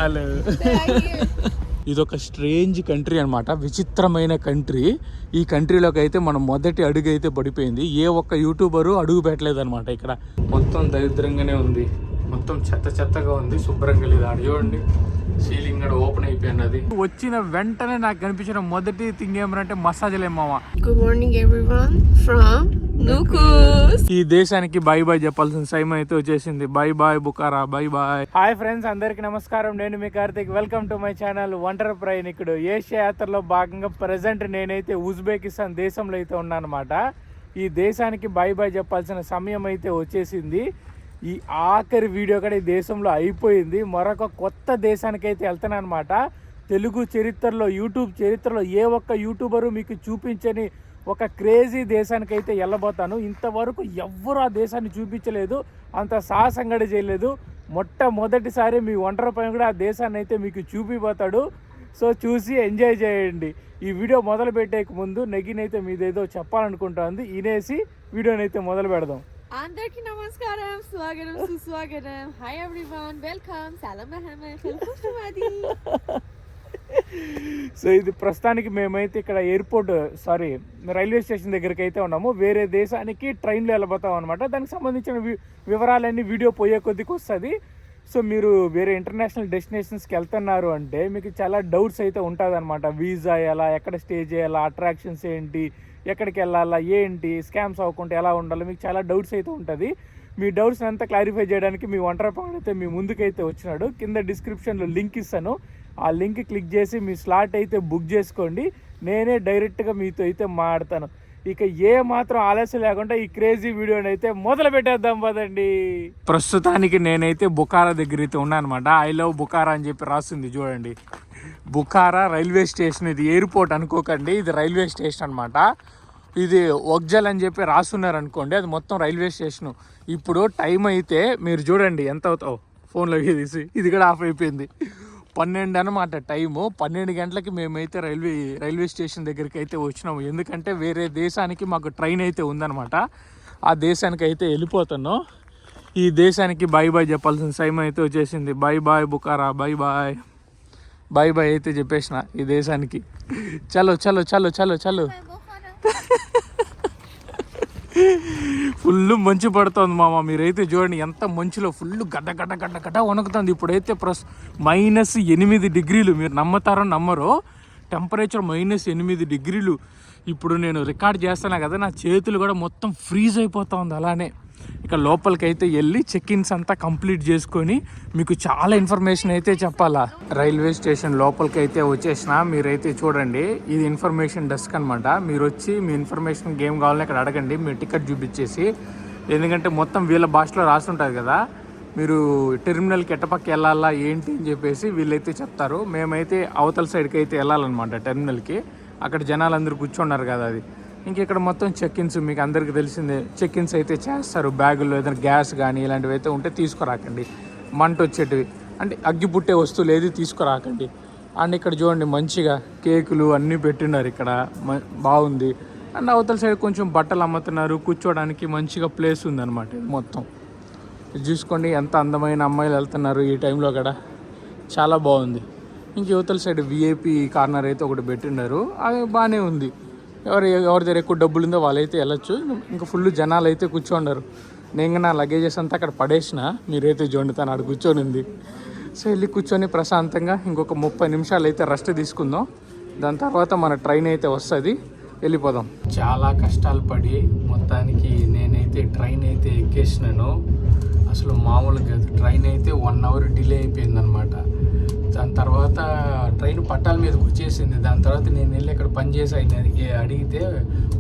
Hello. ఇదొక strange country అనమాట, విచిత్రమైన కంట్రీ. ఈ కంట్రీలోకి అయితే మనం మొదటి అడుగు అయితే పడిపోయింది. ఏ ఒక్క యూట్యూబరు అడుగు పెట్టలేదు అనమాట. ఇక్కడ మొత్తం దరిద్రంగానే ఉంది, మొత్తం చెత్త చెత్తగా ఉంది, శుభ్రంగా లేదు. ఆడ చూడండి, సీలింగ్ కూడా ఓపెన్ అయిపోయింది. అది వచ్చిన వెంటనే నాకు కనిపించిన మొదటి థింగ్ ఏమంటే మసాజ్లే మామ. Good morning everyone from Nukus. ఈ దేశానికి బై బై చెప్పాల్సిన టైం అయితే వచ్చేసింది. Bye bye Bukhara, bye bye. Hi friends, అందరికి నమస్కారం. నేను మీ Karthik. Welcome to my channel ఒంటరి ప్రయాణికుడు. ఏషియా యాత్రలో భాగంగా ప్రెసెంట్ నేనైతే ఉజ్బెకిస్తాన్ దేశంలో అయితే ఉన్నాను అనమాట. ఈ దేశానికి బై బై చెప్పాల్సిన సమయం అయితే వచ్చేసింది. ఈ ఆఖరి వీడియో కూడా ఈ దేశంలో అయిపోయింది. మరొక కొత్త దేశానికి అయితే వెళ్తాను అనమాట. తెలుగు చరిత్రలో, యూట్యూబ్ చరిత్రలో ఏ ఒక్క యూట్యూబరు మీకు చూపించని ఒక క్రేజీ దేశానికి అయితే వెళ్ళబోతాను. ఇంతవరకు ఎవ్వరు ఆ దేశాన్ని చూపించలేదు, అంత సాహసంగా చేయలేదు. మొట్టమొదటిసారి మీ ఒంటరి పైన కూడా ఆ దేశాన్ని అయితే మీకు చూపిపోతాడు. సో చూసి ఎంజాయ్ చేయండి. ఈ వీడియో మొదలు పెట్టేక ముందు నెగినైతే మీదేదో చెప్పాలనుకుంటుంది, వినేసి వీడియోనైతే మొదలు పెడదాం. అందరికీ నమస్కారం, స్వాగతం సుస్వాగతం. హాయ్ ఎవ్రీవన్, వెల్కమ్, సలాం అహ్మద్, ఖుష్మాది. సో ఇది ప్రస్తుతానికి మేమైతే ఇక్కడ రైల్వే స్టేషన్ దగ్గరికి అయితే ఉన్నాము. వేరే దేశానికి ట్రైన్లో వెళ్ళబోతాం అనమాట. దానికి సంబంధించిన వివరాలన్నీ వీడియో పోయే కొద్దికి వస్తుంది. సో మీరు వేరే ఇంటర్నేషనల్ డెస్టినేషన్స్కి వెళ్తున్నారు అంటే మీకు చాలా డౌట్స్ అయితే ఉంటుంది అనమాట. వీసా ఎలా, ఎక్కడ స్టే చేయాలా, అట్రాక్షన్స్ ఏంటి, ఎక్కడికి వెళ్ళాలా, ఏంటి, స్కామ్స్ అవ్వకుండా ఎలా ఉండాలి, మీకు చాలా డౌట్స్ అయితే ఉంటుంది. మీ డౌట్స్ అంతా క్లారిఫై చేయడానికి మీ ఒంటరి పవన్ అయితే మీ ముందుకైతే వచ్చినాడు. కింద డిస్క్రిప్షన్లో లింక్ ఇస్తాను, ఆ లింక్ క్లిక్ చేసి మీ స్లాట్ అయితే బుక్ చేసుకోండి. నేనే డైరెక్ట్గా మీతో అయితే మాట్లాడతాను. ఇక ఏ మాత్రం ఆలస్యం లేకుండా ఈ క్రేజీ వీడియోని అయితే మొదలు పెట్టేద్దాం పదండి. ప్రస్తుతానికి నేనైతే బుకారా దగ్గర అయితే ఉన్నాను అనమాట. ఐ లవ్ బుకారా అని చెప్పి రాస్తుంది చూడండి. బుకారా రైల్వే స్టేషన్. ఇది ఎయిర్పోర్ట్ అనుకోకండి, ఇది రైల్వే స్టేషన్ అనమాట. ఇది వగ్జల్ అని చెప్పి రాస్తున్నారు అనుకోండి, అది మొత్తం రైల్వే స్టేషను. ఇప్పుడు టైం అయితే మీరు చూడండి ఎంత అవుతావు, ఫోన్లోకి తీసి ఇది కూడా ఆఫ్ అయిపోయింది. 12 అనమాట టైము. 12 గంటలకి మేమైతే రైల్వే స్టేషన్ దగ్గరికి అయితే వచ్చినాము. ఎందుకంటే వేరే దేశానికి మాకు ట్రైన్ అయితే ఉందన్నమాట. ఆ దేశానికి అయితే వెళ్ళిపోతున్నాం. ఈ దేశానికి బై బాయ్ చెప్పాల్సిన టైం అయితే వచ్చేసింది. Bye bye Bukhara, bye bye. Bye bye అయితే చెప్పేసిన ఈ దేశానికి. చలో చలో చలో చలో చలో. ఫుల్ మంచు పడుతుంది మామ. మీరైతే చూడండి ఎంత మంచులో ఫుల్ గడ్డ గడ్డ గడ్డ గడ్డ వణుకుతుంది. ఇప్పుడైతే -8 డిగ్రీలు. మీరు నమ్మతారో నమ్మరో, టెంపరేచర్ -8 డిగ్రీలు. ఇప్పుడు నేను రికార్డ్ చేస్తున్నా కదా, నా చేతులు కూడా మొత్తం ఫ్రీజ్ అయిపోతా ఉంది. అలానే ఇక లోపలికి అయితే వెళ్ళి చెక్-ఇన్స్ అంతా కంప్లీట్ చేసుకొని మీకు చాలా ఇన్ఫర్మేషన్ అయితే చెప్పాలా. రైల్వే స్టేషన్ లోపలికి అయితే వచ్చేసిన. మీరైతే చూడండి, ఇది ఇన్ఫర్మేషన్ డెస్క్ అనమాట. మీరు వచ్చి మీ ఇన్ఫర్మేషన్ గేమ్ కావాలని ఇక్కడ అడగండి, మీ టికెట్ చూపించేసి. ఎందుకంటే మొత్తం వీళ్ళ భాషలో రాస్తుంటుంది కదా, మీరు టెర్మినల్కి ఎట్టపక్క వెళ్ళాలా ఏంటి అని చెప్పేసి వీళ్ళైతే చెప్తారు. మేమైతే అవతల సైడ్కి అయితే వెళ్ళాలన్నమాట టెర్మినల్కి. అక్కడ జనాలు అందరూ కూర్చున్నారు కదా, అది ఇక్కడ మొత్తం చెక్-ఇన్స్ మీకు అందరికీ తెలిసిందే. చెక్-ఇన్స్ అయితే చేస్తారు. బ్యాగుల్లో ఏదైనా గ్యాస్ కానీ ఇలాంటివి అయితే ఉంటే తీసుకురాకండి. మంట వచ్చేటివి అంటే అగ్గి పుట్టే వస్తువులు ఏది తీసుకురాకండి. అండ్ ఇక్కడ చూడండి మంచిగా కేకులు అన్నీ పెట్టినారు. ఇక్కడ బాగుంది. అండ్ అవతల సైడ్ కొంచెం బట్టలు అమ్ముతున్నారు, కూర్చోడానికి మంచిగా ప్లేస్ ఉందన్నమాట. మొత్తం చూసుకోండి ఎంత అందమైన అమ్మాయిలు వెళ్తున్నారు ఈ టైంలో కూడా, చాలా బాగుంది. యువతల సైడ్ విఐపి కార్నర్ అయితే ఒకటి పెట్టినారు, అది బాగానే ఉంది. ఎవరి దగ్గర ఎక్కువ డబ్బులు ఉందో వాళ్ళైతే వెళ్ళొచ్చు. ఇంకా ఫుల్ జనాలు అయితే కూర్చోండారు. నేను నా లగేజెస్ అంతా అక్కడ పడేసిన. మీరైతే చూడండి, తను అక్కడ కూర్చొని ఉంది. సో వెళ్ళి కూర్చొని ప్రశాంతంగా ఇంకొక 30 నిమిషాలు అయితే రెస్ట్ తీసుకుందాం. దాని తర్వాత మన ట్రైన్ అయితే వస్తుంది, వెళ్ళిపోదాం. చాలా కష్టాలు పడి మొత్తానికి నేనైతే ట్రైన్ అయితే ఎక్కేసినాను. అసలు మామూలుగా ట్రైన్ అయితే 1 అవర్ డిలే అయిపోయిందనమాట. దాని తర్వాత ట్రైన్ పట్టాల మీదకి వచ్చేసింది. దాని తర్వాత నేను వెళ్ళి ఇక్కడ పనిచేసి అడిగితే,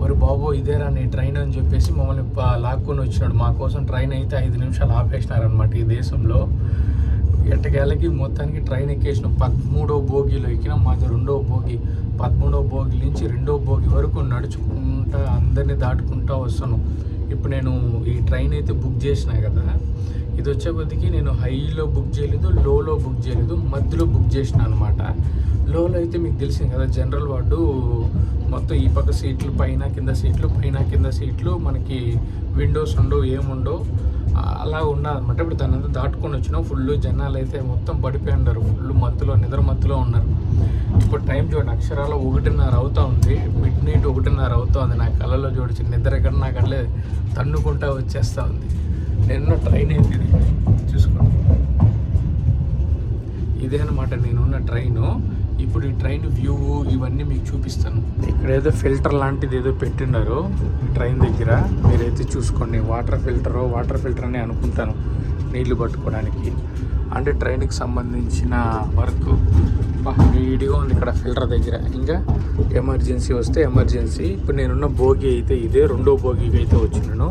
మరి బాబు ఇదేరా నీ ట్రైన్ అని చెప్పేసి మమ్మల్ని లాక్కొని వచ్చినాడు. మా కోసం ట్రైన్ అయితే 5 నిమిషాలు ఆపేసినారనమాట ఈ దేశంలో. ఎట్టకేళ్ళకి మొత్తానికి ట్రైన్ ఎక్కేసిన 13వ బోగిలో ఎక్కిన. మాది 2వ బోగి. 13వ బోగి నుంచి 2వ బోగి వరకు నడుచుకుంటా అందరినీ దాటుకుంటా వస్తాను. ఇప్పుడు నేను ఈ ట్రైన్ అయితే బుక్ చేసినా కదా, ఇది వచ్చే కొద్దికి నేను హైలో బుక్ చేయలేదు, లోలో బుక్ చేయలేదు, మధ్యలో బుక్ చేసిన అనమాట. లోలో అయితే మీకు తెలిసింది కదా, జనరల్ వార్డు మొత్తం ఈ పక్క సీట్లు పైన కింద సీట్లు, పైన కింద సీట్లు, మనకి విండోస్ ఉండవు, ఏముండవు. అలా ఉన్నదన్నమాట. ఇప్పుడు దాని అంతా దాటుకొని వచ్చినాం. ఫుల్ జనాలు అయితే మొత్తం పడిపోయి ఉన్నారు, ఫుల్ మత్తులో నిద్ర మత్తులో ఉన్నారు. ఇప్పుడు టైం చూడండి, అక్షరాలు 1:30 అవుతా ఉంది, మిడ్ నైట్ 1:30 అవుతా ఉంది. నా కళ్ళలో చూడొచ్చు నిద్ర ఎక్కడ నాకు అట్లే తన్నుకుంటా వచ్చేస్తూ ఉంది. నిన్న ట్రైన్ అయితే ఇది చూసుకోండి, ఇదే అనమాట నేనున్న ట్రైను. ఇప్పుడు ఈ ట్రైన్ వ్యూ ఇవన్నీ మీకు చూపిస్తాను. ఇక్కడ ఏదో ఫిల్టర్ లాంటిది ఏదో పెట్టిన్నారు ట్రైన్ దగ్గర, మీరైతే చూసుకోండి. వాటర్ ఫిల్టర్ అని అనుకుంటాను, నీళ్లు పట్టుకోవడానికి. అంటే ట్రైన్కి సంబంధించిన వర్క్ నీట్గా ఉంది ఇక్కడ ఫిల్టర్ దగ్గర. ఇంకా ఎమర్జెన్సీ వస్తే ఎమర్జెన్సీ. ఇప్పుడు నేనున్న భోగి అయితే ఇదే, రెండో భోగికి అయితే వచ్చినాను.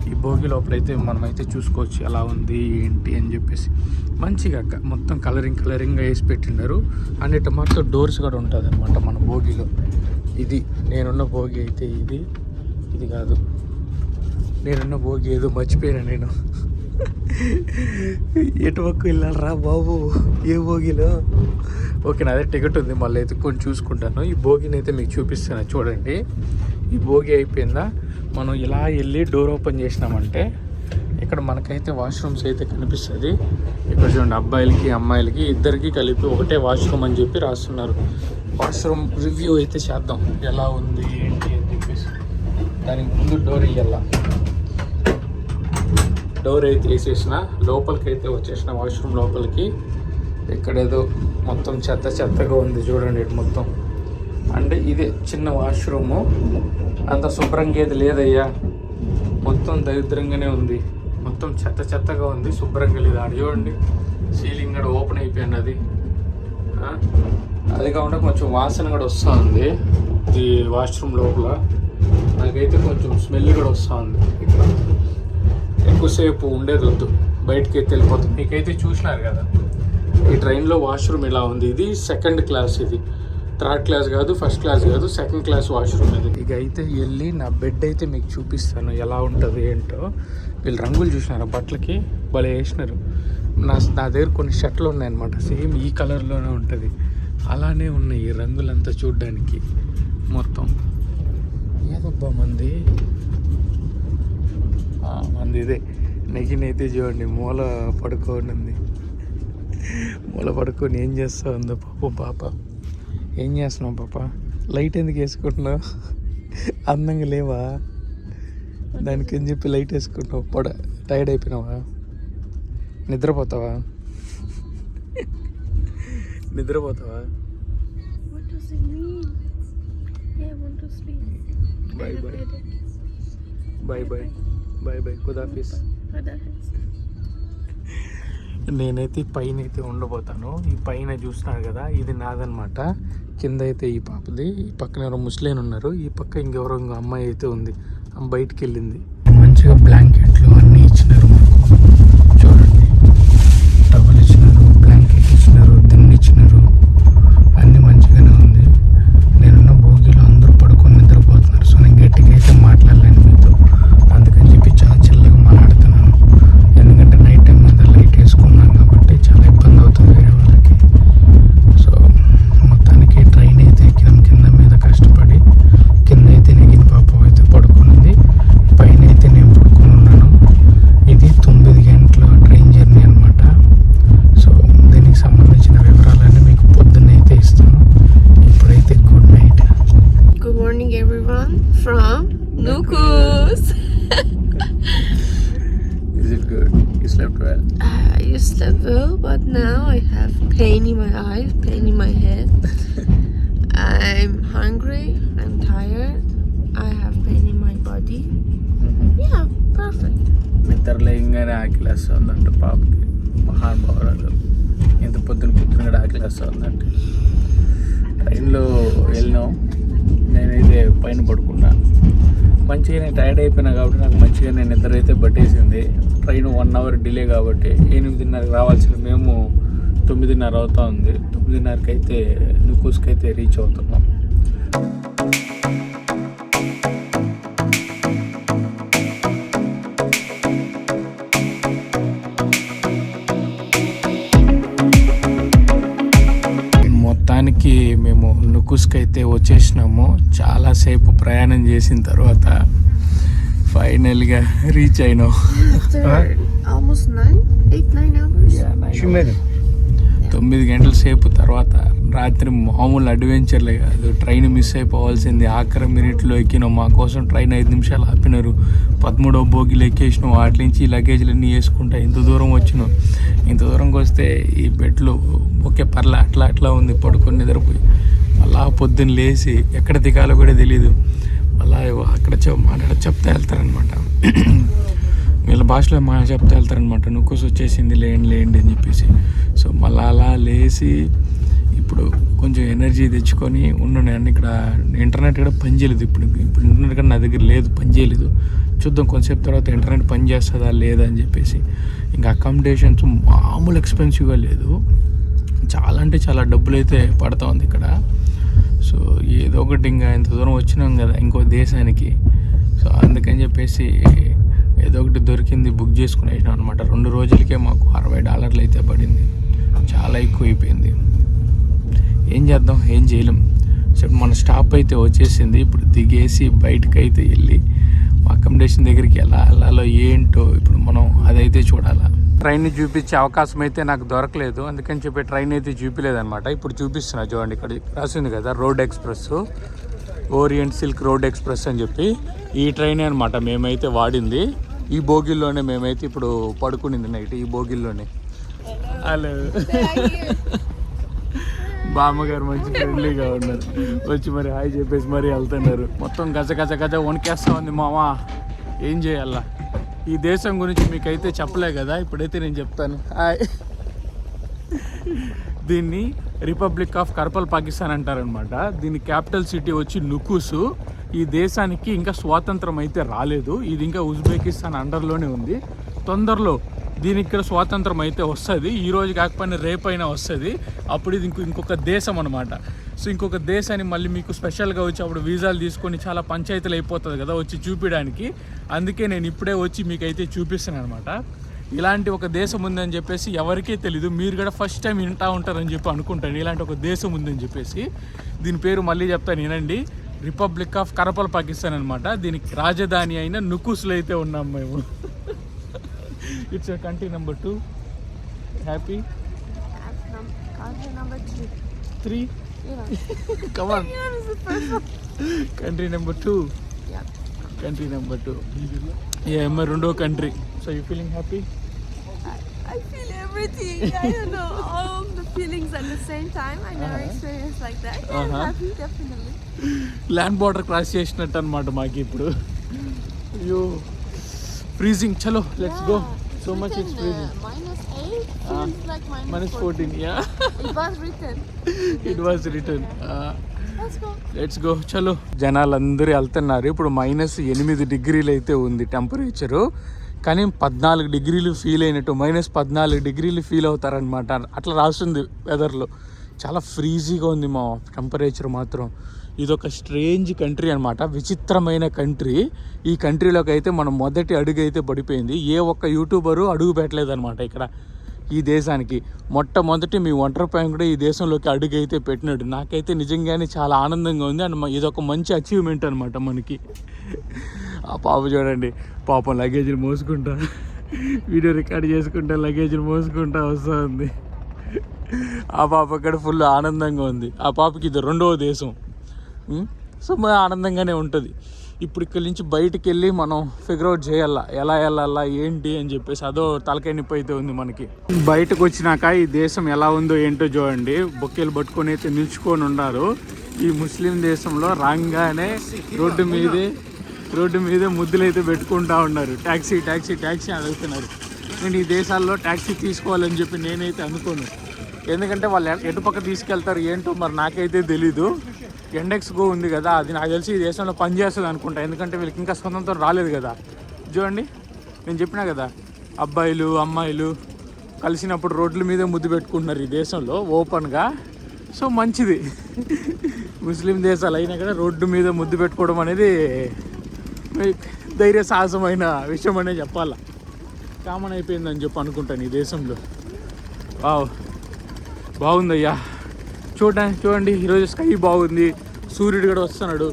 ఈ భోగి లోపలైతే మనమైతే చూసుకోవచ్చు ఎలా ఉంది ఏంటి అని చెప్పేసి. మంచిగా మొత్తం కలరింగ్గా వేసి పెట్టినారు. అన్నిటి మొత్తం డోర్స్ కూడా ఉంటుంది అనమాట మన భోగిలో. ఇది నేనున్న భోగి అయితే ఇది కాదు, నేనున్న భోగి ఏదో మర్చిపోయినా నేను. ఎటు పక్క వెళ్ళాలరా బాబు, ఏ భోగిలో? ఓకే, నా అదే టికెట్ ఉంది, మళ్ళీ ఎత్తుకొని చూసుకుంటాను. ఈ భోగిని అయితే మీకు చూపిస్తాను చూడండి. ఈ భోగి అయిపోయిందా, మనం ఇలా వెళ్ళి డోర్ ఓపెన్ చేసినామంటే ఇక్కడ మనకైతే వాష్రూమ్స్ అయితే కనిపిస్తుంది. ఇక్కడ చూడండి, అబ్బాయిలకి అమ్మాయిలకి ఇద్దరికి కలిపి ఒకటే వాష్రూమ్ అని చెప్పి రాస్తున్నారు. వాష్రూమ్ రివ్యూ అయితే చేద్దాం, ఎలా ఉంది ఏంటి అని చెప్పేసి. దానికి ముందు డోర్ ఇవ్వాల. డోర్ అయితే వేసేసిన లోపలికి అయితే వచ్చేసిన వాష్రూమ్ లోపలికి. ఇక్కడేదో మొత్తం చెత్తగా ఉంది చూడండి ఇటు మొత్తం. అంటే ఇదే చిన్న వాష్రూము, అంత శుభ్రంగా ఏది లేదయ్యా, మొత్తం దరిద్రంగానే ఉంది, మొత్తం చెత్తగా ఉంది, శుభ్రంగా లేదు. ఆడ చూడండి సీలింగ్ కూడా ఓపెన్ అయిపోయింది. అది కాకుండా కొంచెం వాసన కూడా వస్తూ ఉంది ఈ వాష్రూమ్ లోపల. నాకైతే కొంచెం స్మెల్ కూడా వస్తూ ఉంది. ఇక్కడ ఎక్కువసేపు ఉండేది వద్దు, బయటకి అయితే వెళ్ళిపోతుంది. మీకైతే చూసినారు కదా ఈ ట్రైన్లో వాష్రూమ్ ఇలా ఉంది. ఇది సెకండ్ క్లాస్, ఇది థర్డ్ క్లాస్ కాదు, ఫస్ట్ క్లాస్ కాదు, సెకండ్ క్లాస్ వాష్రూమ్ ఇది. ఇక అయితే వెళ్ళి నా బెడ్ అయితే మీకు చూపిస్తాను ఎలా ఉంటుంది ఏంటో. వీళ్ళు రంగులు చూసినారు బట్టలకి, భలే వేసినారు. నా దగ్గర కొన్ని షర్ట్లు ఉన్నాయన్నమాట, సేమ్ ఈ కలర్లోనే ఉంటుంది. అలానే ఉన్నాయి ఈ రంగులంతా చూడ్డానికి మొత్తం. ఏదబ్బా మంది ఇదే నెగినైతే చూడండి, మూల పడుకొని ఏం చేస్తా ఉందో పాప. ఏం చేస్తున్నావు పాప? లైట్ ఎందుకు వేసుకుంటున్నావు? అందంగా లేవా? దానికి అని చెప్పి లైట్ వేసుకుంటున్నావు. టైర్డ్ అయిపోయినావా? నిద్రపోతావా? బాయ్ ఖుదాఫీస్. నేనైతే పైన అయితే ఉండబోతాను. ఈ పైన చూస్తున్నారు కదా, ఇది నాదనమాట. కింద అయితే ఈ పాపది, ఈ పక్కన ఎవరో ముస్లిం ఉన్నారు, ఈ పక్క ఇంకో అమ్మాయి అయితే ఉంది, ఆమె బయటికి వెళ్ళింది. మంచిగా బ్లాంకెట్లు అన్నీ ఇచ్చినారు మాకు. చూడండి, టవల్ ఇచ్చినారు, బ్లాంకెట్ ఇచ్చినారు, దిండు ఇచ్చినారు, అన్నీ మంచిగానే ఉంది. నేనున్న భోగిలో అందరూ పడుకొని నిద్రపోతున్నారు. సో నేను గట్టిగా అయితే మాట్లాడలేను మీతో, అందుకని చెప్పి చాలా చిల్లగా మాట్లాడుతున్నాను. ఎందుకంటే నైట్ టైం మీద లైట్ వేసుకున్నాం కాబట్టి చాలా ఇబ్బంది అవుతుంది వేరే వాళ్ళకి. సో మొత్తానికి ట్రైన్ అయితే ఎక్కినాం, కింద మీద కష్టపడి. కింద అయితే నెగిన పాప అయితే పడుకున్నది, పైన అయితే నేను పడుకుని ఉన్నాను. ఇది 9 గంటల ట్రైన్ జర్నీ అనమాట. సో దీనికి సంబంధించిన వివరాలన్నీ మీకు పొద్దున్న అయితే ఇస్తాను. ఇప్పుడైతే good night. Good morning everyone from Nukus. Is it good? You slept well? I slept well, but now I have pain in my eyes, pain in my head. I'm hungry, I'm tired, I have pain in my body. Yeah, perfect. నిద్రలేయంగానే ఆకలి వేస్తుందంట పాపకి, మహానుభావురాలు. ఇంత పొద్దున కూడా ఆకలి వేస్తుందంటే. ట్రైన్లో వెళ్ళినాం, నేనైతే పైన పడుకున్నా. మంచిగా నేను టైర్డ్ అయిపోయినా కాబట్టి నాకు మంచిగా నేను నిద్ర అయితే పట్టేసింది. ట్రైన్ 1 అవర్ డిలే కాబట్టి 8:30కి రావాల్సిన మేము 9:30 అవుతా ఉంది. 9:30కి అయితే నుకూస్కి అయితే రీచ్ అవుతున్నాం. మొత్తానికి మేము నుకూస్కి అయితే వచ్చేసినాము. చాలాసేపు ప్రయాణం చేసిన తర్వాత ఫైనల్గా రీచ్ అయినావు. Almost 8-9 hours. 9 గంటల సేపు తర్వాత రాత్రి మామూలు అడ్వెంచర్లే కాదు, ట్రైన్ మిస్ అయిపోవాల్సింది. ఆఖరి మినిట్లో ఎక్కినాం. మా కోసం ట్రైన్ 5 నిమిషాలు ఆపినారు. 13వ బోగిలు ఎక్కేసినాం. వాటి నుంచి ఈ లగేజ్లన్నీ వేసుకుంటా ఇంత దూరం వచ్చినాం. ఇంత దూరంకి వస్తే ఈ బెడ్లు ఒకే పర్ల అట్లా ఉంది, పడుకొని నిద్రపోయి మళ్ళా పొద్దున్న లేచి ఎక్కడ దిగాలో కూడా తెలీదు. మళ్ళా అక్కడ చెప్తా వెళ్తారనమాట, వీళ్ళ భాషలో చెప్తా వెళ్తారనమాట. నుక్కుస్ వచ్చేసింది లేండి అని చెప్పేసి. సో మళ్ళీ అలా లేచి ఇప్పుడు కొంచెం ఎనర్జీ తెచ్చుకొని ఉన్నాను. ఇక్కడ ఇంటర్నెట్ కూడా పనిచేయలేదు. ఇప్పుడు ఇంటర్నెట్ కూడా నా దగ్గర లేదు, పనిచేయలేదు. చూద్దాం కొంతసేపు తర్వాత ఇంటర్నెట్ పని చేస్తుందా లేదా అని చెప్పేసి. ఇంకా అకామిడేషన్స్ మామూలు ఎక్స్పెన్సివ్గా లేదు, చాలా అంటే చాలా డబ్బులు అయితే పడతా ఉంది ఇక్కడ. సో ఏదో ఒకటి ఇంకా ఇంత దూరం వచ్చినాం కదా ఇంకో దేశానికి, సో అందుకని చెప్పేసి ఏదో ఒకటి దొరికింది బుక్ చేసుకునేసాం అనమాట. 2 రోజులకే మాకు $60 అయితే పడింది, చాలా ఎక్కువ అయిపోయింది. ఏం చేద్దాం, ఏం చేయలేం. సో మన స్టాప్ అయితే వచ్చేసింది. ఇప్పుడు దిగేసి బయటకు అయితే వెళ్ళి అకామిడేషన్ దగ్గరికి ఎలా వెళ్ళాలో ఏంటో ఇప్పుడు మనం అదైతే చూడాలా. ట్రైన్ చూపించే అవకాశం అయితే నాకు దొరకలేదు, అందుకని చెప్పి ట్రైన్ అయితే చూపించలేదన్నమాట. ఇప్పుడు చూపిస్తున్నా చూడండి, ఇక్కడ రాసింది కదా road express, orient silk road express అని చెప్పి. ఈ ట్రైన్ అనమాట మేమైతే వాడింది. ఈ బోగిల్లోనే మేమైతే ఇప్పుడు పడుకునింది నైట్, ఈ బోగిల్లోనే. హలో బామ్మగారు మంచి ఫ్రెండ్లీగా ఉన్నారు, వచ్చి మరి హాయ్ చెప్పేసి మరి వెళ్తున్నారు. మొత్తం గజ వణికేస్తా ఉంది మావా. ఏం చేయాలా, ఈ దేశం గురించి మీకైతే చెప్పలే కదా, ఇప్పుడైతే నేను చెప్తాను. హాయ్. దీన్ని రిపబ్లిక్ ఆఫ్ కర్పల్ పాకిస్తాన్ అంటారనమాట. దీని క్యాపిటల్ సిటీ వచ్చి నుకుసు. ఈ దేశానికి ఇంకా స్వాతంత్రం అయితే రాలేదు, ఇది ఇంకా ఉజ్బెకిస్తాన్ అండర్లోనే ఉంది. తొందరలో దీనికి ఇక్కడ స్వాతంత్రం అయితే వస్తుంది, ఈ రోజు కాకపోయినా రేపైనా వస్తుంది. అప్పుడు ఇది ఇంకొక దేశం అనమాట. సో ఇంకొక దేశాన్ని మళ్ళీ మీకు స్పెషల్గా వచ్చి అప్పుడు వీసాలు తీసుకొని చాలా పంచాయతీలు అయిపోతుంది కదా వచ్చి చూపించడానికి. అందుకే నేను ఇప్పుడే వచ్చి మీకైతే చూపిస్తాను అనమాట. ఇలాంటి ఒక దేశం ఉందని చెప్పేసి ఎవరికీ తెలీదు, మీరు కూడా ఫస్ట్ టైం వింటూ ఉంటారని చెప్పి అనుకుంటాను. ఇలాంటి ఒక దేశం ఉందని చెప్పేసి. దీని పేరు మళ్ళీ చెప్తాను వినండి, రిపబ్లిక్ ఆఫ్ కర్పల్ పాకిస్తాన్ అనమాట. దీనికి రాజధాని అయిన నుకుస్లో అయితే ఉన్నాం మేము. It's country number 2. Happy Country number 3. Come on. Country number 2. Yeah. Country number 2. Yeah, my రెండో country. So you feeling happy? I feel everything. I don't know, all the feelings at the same time. I never experienced like that. I'm happy, definitely. Land border cross చేసినట్టు అనమాట మాకు ఇప్పుడు. అయ్యో freezing. చలో let's go. So much it's freezing. -8 feels like -14. Yeah. It was written. Let's go. చలో జనాలందరూ వెళ్తున్నారు. ఇప్పుడు -8 డిగ్రీలు అయితే ఉంది టెంపరేచరు, కానీ 14 డిగ్రీలు ఫీల్ అయినట్టు, -14 డిగ్రీలు ఫీల్ అవుతారనమాట. అట్లా రాస్తుంది వెదర్లో. చాలా ఫ్రీజీగా ఉంది మా టెంపరేచర్ మాత్రం. ఇదొక స్ట్రేంజ్ కంట్రీ అనమాట, విచిత్రమైన కంట్రీ. ఈ కంట్రీలోకి అయితే మనం మొదటి అడుగు అయితే పడిపోయింది. ఏ ఒక్క యూట్యూబరు అడుగు పెట్టలేదన్నమాట ఇక్కడ ఈ దేశానికి. మొట్టమొదటి మీ ఒంటరి పైన కూడా ఈ దేశంలోకి అడుగు అయితే పెట్టినాడు. నాకైతే నిజంగానే చాలా ఆనందంగా ఉంది. అండ్ ఇదొక మంచి అచీవ్మెంట్ అనమాట మనకి. ఆ పాప చూడండి, పాపం లగేజ్లు మోసుకుంటా, వీడియో రికార్డ్ చేసుకుంటా లగేజ్లు మోసుకుంటా వస్తూ ఉంది. ఆ పాప ఇక్కడ ఫుల్ ఆనందంగా ఉంది. ఆ పాపకి ఇది రెండవ దేశం. సో ఆనందంగానే ఉంటుంది. ఇప్పుడు ఇక్కడి నుంచి బయటికి వెళ్ళి మనం ఫిగర్ అవుట్ చేయాలా, ఎలా వెళ్ళాలా ఏంటి అని చెప్పేసి. అదో తలకాయ నొప్పి అయితే ఉంది మనకి. బయటకు వచ్చినాక ఈ దేశం ఎలా ఉందో ఏంటో చూడండి. బొక్కేలు పట్టుకొని అయితే నిల్చుకొని ఉన్నారు. ఈ ముస్లిం దేశంలో రాగానే రోడ్డు మీదే ముద్దులు అయితే పెట్టుకుంటా ఉన్నారు. ట్యాక్సీ అడుగుతున్నారు. నేను ఈ దేశాల్లో ట్యాక్సీ తీసుకోవాలని చెప్పి నేనైతే అనుకోను, ఎందుకంటే వాళ్ళు ఎటుపక్క తీసుకెళ్తారు ఏంటో మరి నాకైతే తెలీదు. ఎండెక్స్ గో ఉంది కదా, అది నాకు తెలిసి ఈ దేశంలో పనిచేస్తుంది అనుకుంటా, ఎందుకంటే వీళ్ళకి ఇంకా స్వతంత్రం రాలేదు కదా. చూడండి, నేను చెప్పినా కదా, అబ్బాయిలు అమ్మాయిలు కలిసినప్పుడు రోడ్ల మీదే ముద్దు పెట్టుకుంటున్నారు ఈ దేశంలో ఓపెన్గా. సో మంచిది. ముస్లిం దేశాలు అయినా కూడా రోడ్డు మీద ముద్దు పెట్టుకోవడం అనేది ధైర్య సాహసమైన విషయం అనే చెప్పాలా. కామన్ అయిపోయిందని చెప్పి అనుకుంటాను ఈ దేశంలో. బాగుందయ్యా చూడండి. ఈరోజు స్కై బాగుంది, సూర్యుడు కూడా వస్తున్నాడు.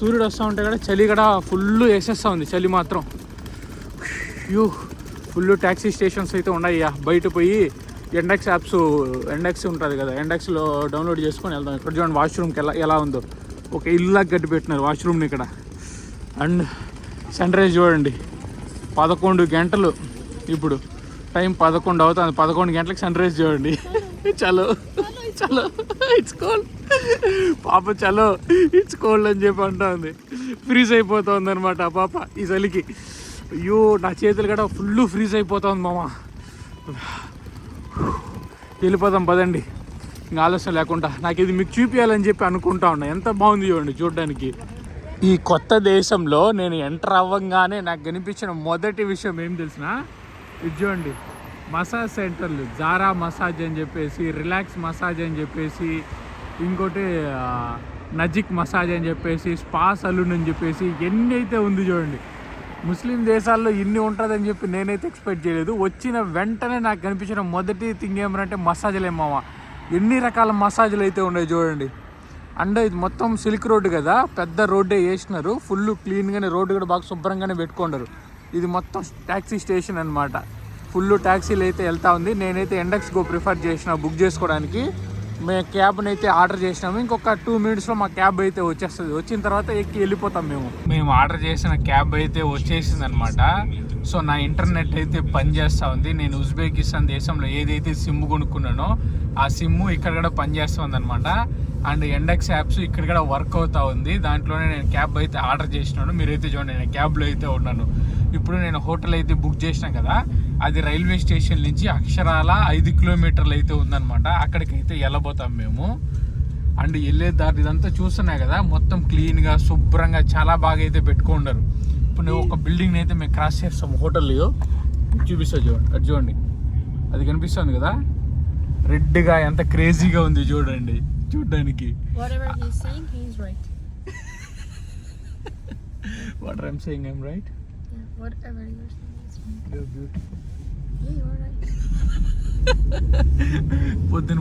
సూర్యుడు వస్తూ ఉంటే కూడా చలి కూడా ఫుల్ వేసేస్తూ ఉంది చలి మాత్రం. యూ ఫుల్ ట్యాక్సీ స్టేషన్స్ అయితే ఉన్నాయి. బయట పోయి ఎండెక్స్ యాప్స్ ఎండెక్స్ ఉంటుంది కదా, ఎండెక్స్లో డౌన్లోడ్ చేసుకొని వెళ్దాం. ఇక్కడ చూడండి వాష్రూమ్కి ఎలా ఉందో, ఒక ఇల్లా గడ్డి పెట్టినారు వాష్రూమ్ని ఇక్కడ. అండ్ సన్ రైజ్ చూడండి 11 గంటలు, ఇప్పుడు టైం 11 అవుతుంది, 11 గంటలకు సన్ రైజ్ చూడండి. చలో చలో ఇట్స్ కోల్డ్ పాప, చలో ఇట్స్ కోల్డ్ అని చెప్పి అంటా ఉంది. ఫ్రీజ్ అయిపోతుంది అనమాట ఆ పాప ఈ చలికి. అయ్యో నా చేతులు కూడా ఫుల్ ఫ్రీజ్ అయిపోతుంది మామ. వెళ్ళిపోదాం పదండి ఇంకా ఆలస్యం లేకుండా. నాకు ఇది మీకు చూపించాలని చెప్పి అనుకుంటా ఉన్నా. ఎంత బాగుంది చూడండి చూడడానికి. ఈ కొత్త దేశంలో నేను ఎంటర్ అవ్వగానే నాకు కనిపించిన మొదటి విషయం ఏం తెలిసిన, ఇది చూడండి మసాజ్ సెంటర్లు. జారా మసాజ్ అని చెప్పేసి, రిలాక్స్ మసాజ్ అని చెప్పేసి, ఇంకోటి నజిక్ మసాజ్ అని చెప్పేసి, స్పా సలూన్ అని చెప్పేసి, ఎన్ని అయితే ఉంది చూడండి. ముస్లిం దేశాల్లో ఇన్ని ఉంటుందని చెప్పి నేనైతే ఎక్స్పెక్ట్ చేయలేదు. వచ్చిన వెంటనే నాకు కనిపించిన మొదటి థింగ్ ఏమంటే మసాజులే మామ. ఎన్ని రకాల మసాజులు అయితే ఉన్నాయి చూడండి. అండ్ ఇది మొత్తం సిల్క్ రోడ్డు కదా, పెద్ద రోడ్డే వేసినారు, ఫుల్ క్లీన్గానే, రోడ్డు కూడా బాగా శుభ్రంగానే పెట్టుకున్నారు. ఇది మొత్తం ట్యాక్సీ స్టేషన్ అనమాట. ఫుల్ ట్యాక్సీలు అయితే వెళ్తూ ఉంది. నేనైతే ఎండెక్స్ గో ప్రిఫర్ చేసిన బుక్ చేసుకోవడానికి. మేము క్యాబ్ని అయితే ఆర్డర్ చేసినాము. ఇంకొక 2 మినిట్స్లో మా క్యాబ్ అయితే వచ్చేస్తుంది. వచ్చిన తర్వాత ఎక్కి వెళ్ళిపోతాం. మేము ఆర్డర్ చేసిన క్యాబ్ అయితే వచ్చేసింది అనమాట. సో నా ఇంటర్నెట్ అయితే పనిచేస్తూ ఉంది. నేను ఉజ్బెకిస్తాన్ దేశంలో ఏదైతే సిమ్ కొనుక్కున్నానో ఆ సిమ్ ఇక్కడ కూడా పనిచేస్తుంది అనమాట. అండ్ ఎండెక్స్ యాప్స్ ఇక్కడ కూడా వర్క్ అవుతూ ఉంది. దాంట్లోనే నేను క్యాబ్ అయితే ఆర్డర్ చేసినాను. మీరైతే చూడండి నేను క్యాబ్లో అయితే ఉన్నాను. ఇప్పుడు నేను హోటల్ అయితే బుక్ చేసినాను కదా, అది రైల్వే స్టేషన్ నుంచి అక్షరాల 5 కిలోమీటర్లు అయితే ఉందన్నమాట. అక్కడికైతే వెళ్ళబోతాం మేము. అండ్ వెళ్ళే దారి ఇదంతా చూస్తున్నాయి కదా, మొత్తం క్లీన్గా శుభ్రంగా చాలా బాగా అయితే పెట్టుకున్నారు. ఇప్పుడు నేను ఒక బిల్డింగ్ అయితే మేము క్రాస్ చేస్తాము. హోటల్లో చూపిస్తా చూడండి, అది చూడండి, అది కనిపిస్తుంది కదా రెడ్గా, ఎంత క్రేజీగా ఉంది చూడండి చూడడానికి. What I'm saying, I'm right? Yeah, whatever you're saying is right. You're beautiful. Yeah, you're right.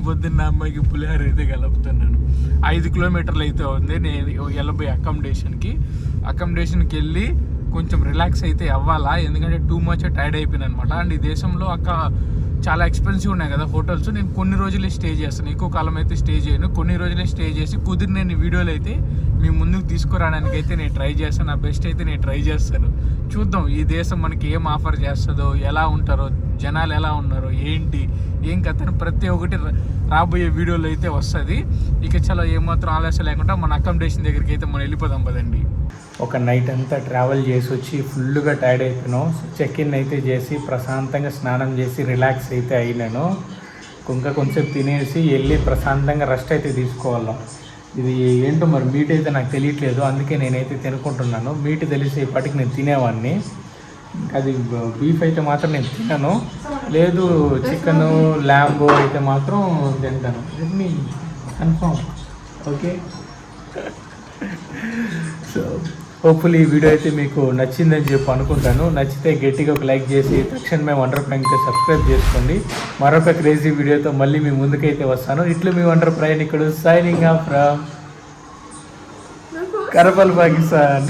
పొద్దున్న అమ్మాయికి పులిహోర అయితే కలుపుతున్నాను. 5 కిలోమీటర్లు అయితే ఉంది. నేను వెళ్ళబోయే అకామిడేషన్కి వెళ్ళి కొంచెం రిలాక్స్ అయితే అవ్వాలా, ఎందుకంటే టూ మచ్ టైర్డ్ అయిపోయింది అనమాట. అండ్ ఈ దేశంలో చాలా ఎక్స్పెన్సివ్ ఉన్నాయి కదా హోటల్స్. నేను కొన్ని రోజులే స్టే చేస్తాను, ఎక్కువ కాలం అయితే స్టే చేయను. కొన్ని రోజులే స్టే చేసి కుదిరి నేను వీడియోలు అయితే మీ ముందుకు తీసుకురావడానికి అయితే నేను ట్రై చేస్తాను. నా బెస్ట్ అయితే నేను ట్రై చేస్తాను. చూద్దాం ఈ దేశం మనకి ఏం ఆఫర్ చేస్తుందో, ఎలా ఉంటారో, జనాలు ఎలా ఉన్నారో, ఏం కథను ప్రతి ఒక్కటి రాబోయే వీడియోలో అయితే వస్తుంది. ఇక చాలా ఏమాత్రం ఆలస్యం లేకుండా మన అకామిడేషన్ దగ్గరికి అయితే మనం వెళ్ళిపోదాం పదండి. ఒక నైట్ అంతా ట్రావెల్ చేసి వచ్చి ఫుల్గా టైర్డ్ అయిపోయినాం. చెక్ ఇన్ అయితే చేసి ప్రశాంతంగా స్నానం చేసి రిలాక్స్ అయితే అయినాను. ఇంకా కొంచెం తినేసి వెళ్ళి ప్రశాంతంగా రెస్ట్ అయితే తీసుకోవాలా. ఇది ఏంటో మరి మీట్ అయితే నాకు తెలియట్లేదు, అందుకే నేనైతే తినుకుంటున్నాను. మీట్ తెలిసేపటికి నేను తినేవాడిని. అది బీఫ్ అయితే మాత్రం నేను తినను, లేదు చికెన్ ల్యాంబో అయితే మాత్రం తింటాను. మీ కన్ఫర్మ్ ఓకే. సో హోప్ఫుల్లీ ఈ వీడియో అయితే మీకు నచ్చిందని చెప్పి అనుకుంటాను. నచ్చితే గట్టిగా ఒక లైక్ చేసి తక్షణమే వండర్ ప్రాంక్తో సబ్స్క్రైబ్ చేసుకోండి. మరొక క్రేజీ వీడియోతో మళ్ళీ మీ ముందుకైతే వస్తాను. ఇట్లు మీ వండర్ ప్రయాణికుడు సైనింగ్ ఆఫ్ ఫ్రమ్ కరపల్, పాకిస్తాన్.